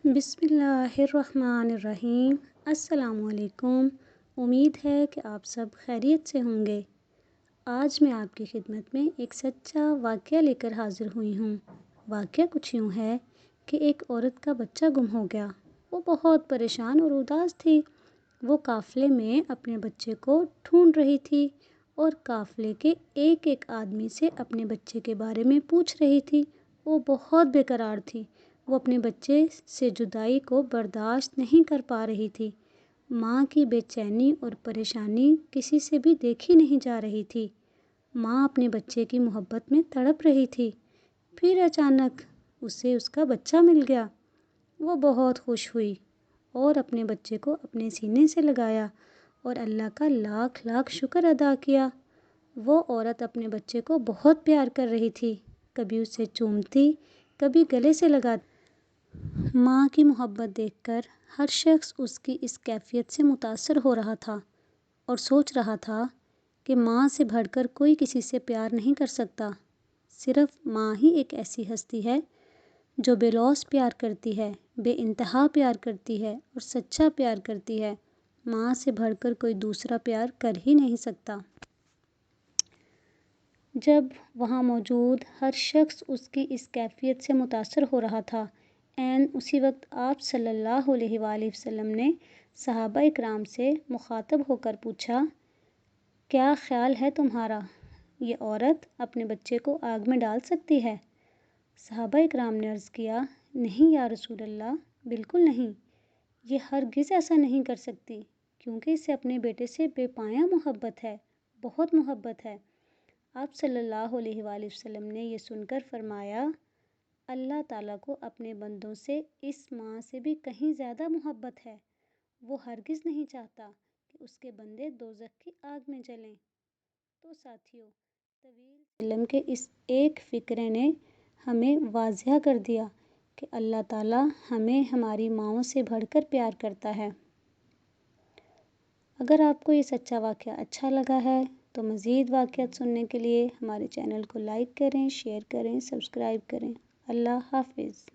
بسم اللہ الرحمن الرحیم۔ السلام علیکم۔ امید ہے کہ آپ سب خیریت سے ہوں گے۔ آج میں آپ کی خدمت میں ایک سچا واقعہ لے کر حاضر ہوئی ہوں۔ واقعہ کچھ یوں ہے کہ ایک عورت کا بچہ گم ہو گیا۔ وہ بہت پریشان اور اداس تھی۔ وہ قافلے میں اپنے بچے کو ڈھونڈ رہی تھی اور قافلے کے ایک ایک آدمی سے اپنے بچے کے بارے میں پوچھ رہی تھی۔ وہ بہت بے قرار تھی۔ وہ اپنے بچے سے جدائی کو برداشت نہیں کر پا رہی تھی۔ ماں کی بے چینی اور پریشانی کسی سے بھی دیکھی نہیں جا رہی تھی۔ ماں اپنے بچے کی محبت میں تڑپ رہی تھی۔ پھر اچانک اسے اس کا بچہ مل گیا۔ وہ بہت خوش ہوئی اور اپنے بچے کو اپنے سینے سے لگایا اور اللہ کا لاکھ لاکھ شکر ادا کیا۔ وہ عورت اپنے بچے کو بہت پیار کر رہی تھی۔ کبھی اسے چومتی، کبھی گلے سے لگاتی۔ ماں کی محبت دیکھ کر ہر شخص اس کی اس کیفیت سے متاثر ہو رہا تھا اور سوچ رہا تھا کہ ماں سے بڑھ کر کوئی کسی سے پیار نہیں کر سکتا۔ صرف ماں ہی ایک ایسی ہستی ہے جو بے لوث پیار کرتی ہے، بے انتہا پیار کرتی ہے اور سچا پیار کرتی ہے۔ ماں سے بڑھ کر کوئی دوسرا پیار کر ہی نہیں سکتا۔ جب وہاں موجود ہر شخص اس کی اس کیفیت سے متاثر ہو رہا تھا، عین اسی وقت آپ صلی اللہ علیہ وآلہ وسلم نے صحابہ اکرام سے مخاطب ہو کر پوچھا، کیا خیال ہے تمہارا؟ یہ عورت اپنے بچے کو آگ میں ڈال سکتی ہے؟ صحابہ اکرام نے عرض کیا، نہیں یا رسول اللہ، بالکل نہیں۔ یہ ہرگز ایسا نہیں کر سکتی کیونکہ اسے اپنے بیٹے سے بے پایاں محبت ہے، بہت محبت ہے۔ آپ صلی اللہ علیہ وآلہ وسلم نے یہ سن کر فرمایا، اللہ تعالیٰ کو اپنے بندوں سے اس ماں سے بھی کہیں زیادہ محبت ہے۔ وہ ہرگز نہیں چاہتا کہ اس کے بندے دوزخ کی آگ میں جلیں۔ تو ساتھیوں، طویل علم کے اس ایک فقرے نے ہمیں واضح کر دیا کہ اللہ تعالیٰ ہمیں ہماری ماؤں سے بڑھ کر پیار کرتا ہے۔ اگر آپ کو یہ سچا واقعہ اچھا لگا ہے تو مزید واقعات سننے کے لیے ہمارے چینل کو لائک کریں، شیئر کریں، سبسکرائب کریں۔ اللہ حافظ۔